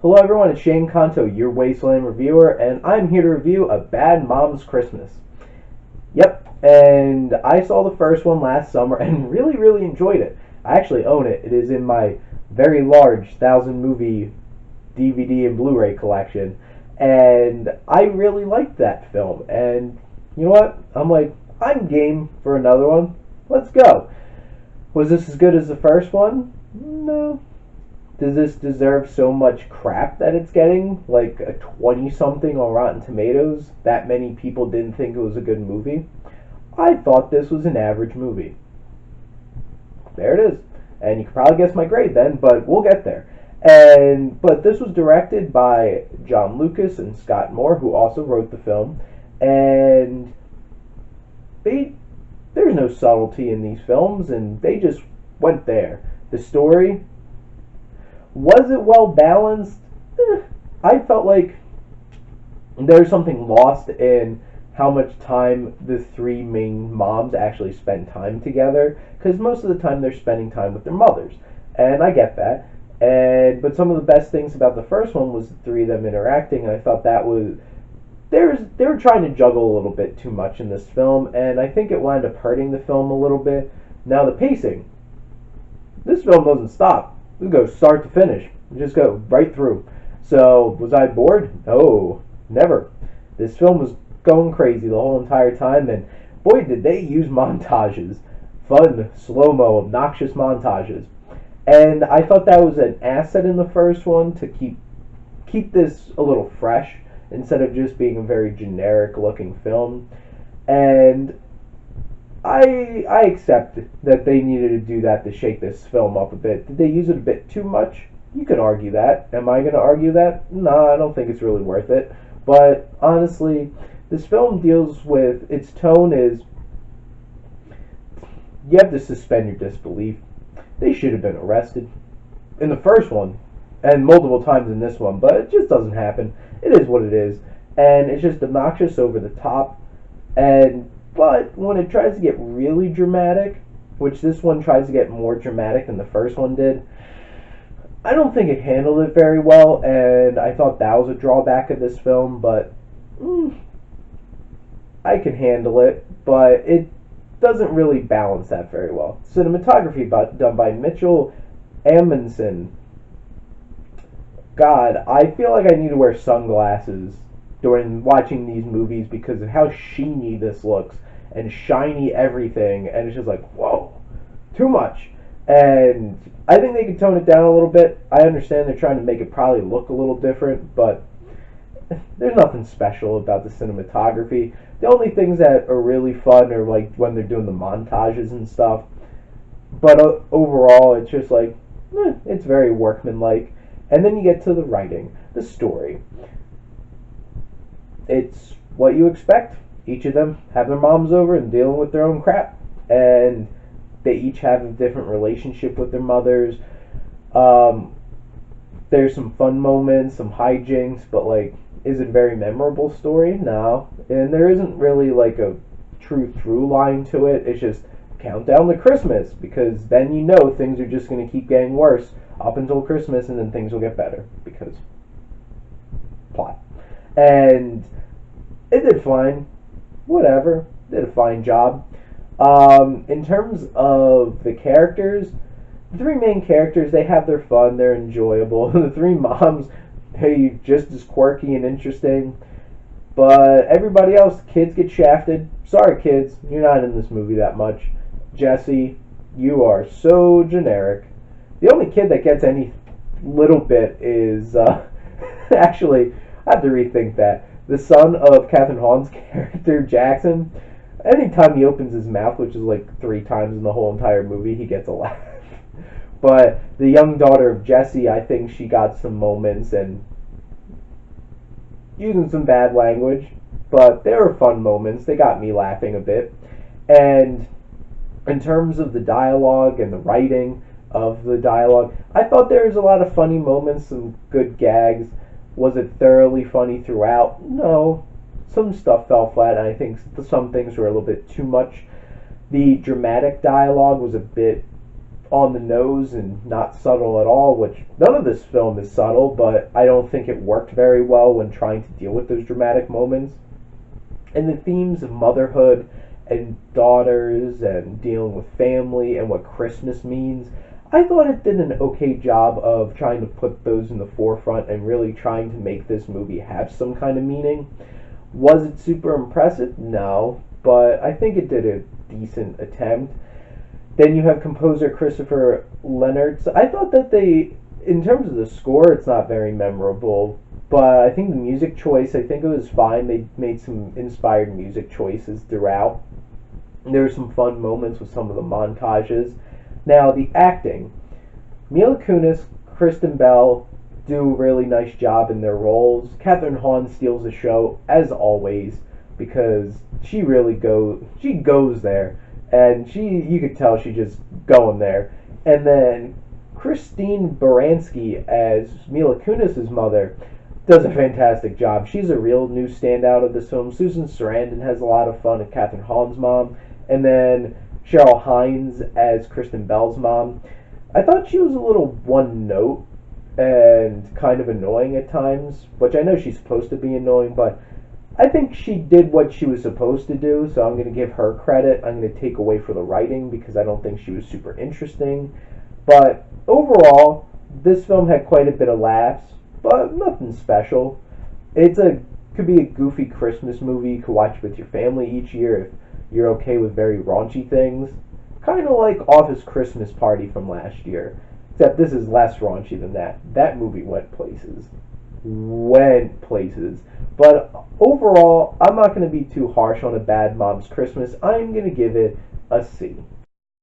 Hello everyone, it's Shane Kanto, your Wasteland reviewer, and I'm here to review A Bad Mom's Christmas. Yep, and I saw the first one last summer and really enjoyed it. I actually own it. It is in my very large 1,000 movie DVD and Blu-ray collection, and I really liked that film. And you know what? I'm game for another one. Let's go. Was this as good as the first one? No. Does this deserve so much crap that it's getting? Like a 20 something on Rotten Tomatoes? That many people didn't think it was a good movie? I thought this was an average movie. There it is. And you can probably guess my grade then, but we'll get there. But this was directed by John Lucas and Scott Moore, who also wrote the film. And there's no subtlety in these films, and they just went there. The story, was it well balanced? I felt like there's something lost in how much time the three main moms actually spend time together, because most of the time they're spending time with their mothers, and I get that. But some of the best things about the first one was the three of them interacting, and I thought that was they were trying to juggle a little bit too much in this film, and I think it wound up hurting the film a little bit. Now the pacing, this film doesn't stop. We go start to finish. We just go right through. So, was I bored? No, never. This film was going crazy the whole entire time, and boy, did they use montages. Fun, slow-mo, obnoxious montages. And I thought that was an asset in the first one to keep this a little fresh instead of just being a very generic-looking film. And I accept that they needed to do that to shake this film up a bit. Did they use it a bit too much? You could argue that. Am I going to argue that? No, I don't think it's really worth it. But honestly, this film deals with, its tone is, you have to suspend your disbelief. They should have been arrested in the first one, and multiple times in this one, but it just doesn't happen. It is what it is, and it's just obnoxious, over the top, but when it tries to get really dramatic, which this one tries to get more dramatic than the first one did, I don't think it handled it very well, and I thought that was a drawback of this film, but I can handle it, but it doesn't really balance that very well. Cinematography done by Mitchell Amundsen. God, I feel like I need to wear sunglasses during watching these movies because of how sheeny this looks and shiny everything, and it's just like, whoa, too much. And I think they could tone it down a little bit. I understand they're trying to make it probably look a little different, but there's nothing special about the cinematography. The only things that are really fun are like when they're doing the montages and stuff, but overall it's just like, it's very workmanlike. And then you get to the writing, the story. It's what you expect. Each of them have their moms over and dealing with their own crap, and they each have a different relationship with their mothers. There's some fun moments, some hijinks, but like, is it a very memorable story? No. And there isn't really like a true through line to it. It's just countdown to Christmas, because then you know things are just going to keep getting worse up until Christmas, and then things will get better because plot. And it did fine. Whatever. Did a fine job. In terms of the characters, the three main characters, they have their fun, they're enjoyable. The three moms, they're just as quirky and interesting. But everybody else, kids get shafted. Sorry kids, you're not in this movie that much. Jesse, you are so generic. The only kid that gets any little bit is, actually, I have to rethink that. The son of Catherine Hahn's character, Jackson, anytime he opens his mouth, which is like 3 times in the whole entire movie, he gets a laugh. But the young daughter of Jesse, I think she got some moments and using some bad language, but they were fun moments. They got me laughing a bit. And in terms of the dialogue and the writing of the dialogue, I thought there was a lot of funny moments, some good gags. Was it thoroughly funny throughout? No. Some stuff fell flat, and I think some things were a little bit too much. The dramatic dialogue was a bit on the nose and not subtle at all, which none of this film is subtle, but I don't think it worked very well when trying to deal with those dramatic moments. And the themes of motherhood and daughters and dealing with family and what Christmas means, I thought it did an okay job of trying to put those in the forefront and really trying to make this movie have some kind of meaning. Was it super impressive? No, but I think it did a decent attempt. Then you have composer Christopher Leonard. I thought that in terms of the score, it's not very memorable, but I think the music choice, I think it was fine. They made some inspired music choices throughout. There were some fun moments with some of the montages. Now, the acting. Mila Kunis, Kristen Bell do a really nice job in their roles. Catherine Hahn steals the show, as always, because she goes there. And you could tell she's just going there. And then Christine Baranski as Mila Kunis' mother does a fantastic job. She's a real new standout of this film. Susan Sarandon has a lot of fun as Catherine Hahn's mom. And then Cheryl Hines as Kristen Bell's mom. I thought she was a little one note and kind of annoying at times, which I know she's supposed to be annoying, but I think she did what she was supposed to do, so I'm going to give her credit. I'm going to take away for the writing because I don't think she was super interesting. But overall, this film had quite a bit of laughs, but nothing special. Could be a goofy Christmas movie you could watch with your family each year if you're okay with very raunchy things. Kind of like Office Christmas Party from last year, except this is less raunchy than that. That movie went places. But overall, I'm not going to be too harsh on A Bad Mom's Christmas. I'm going to give it a C.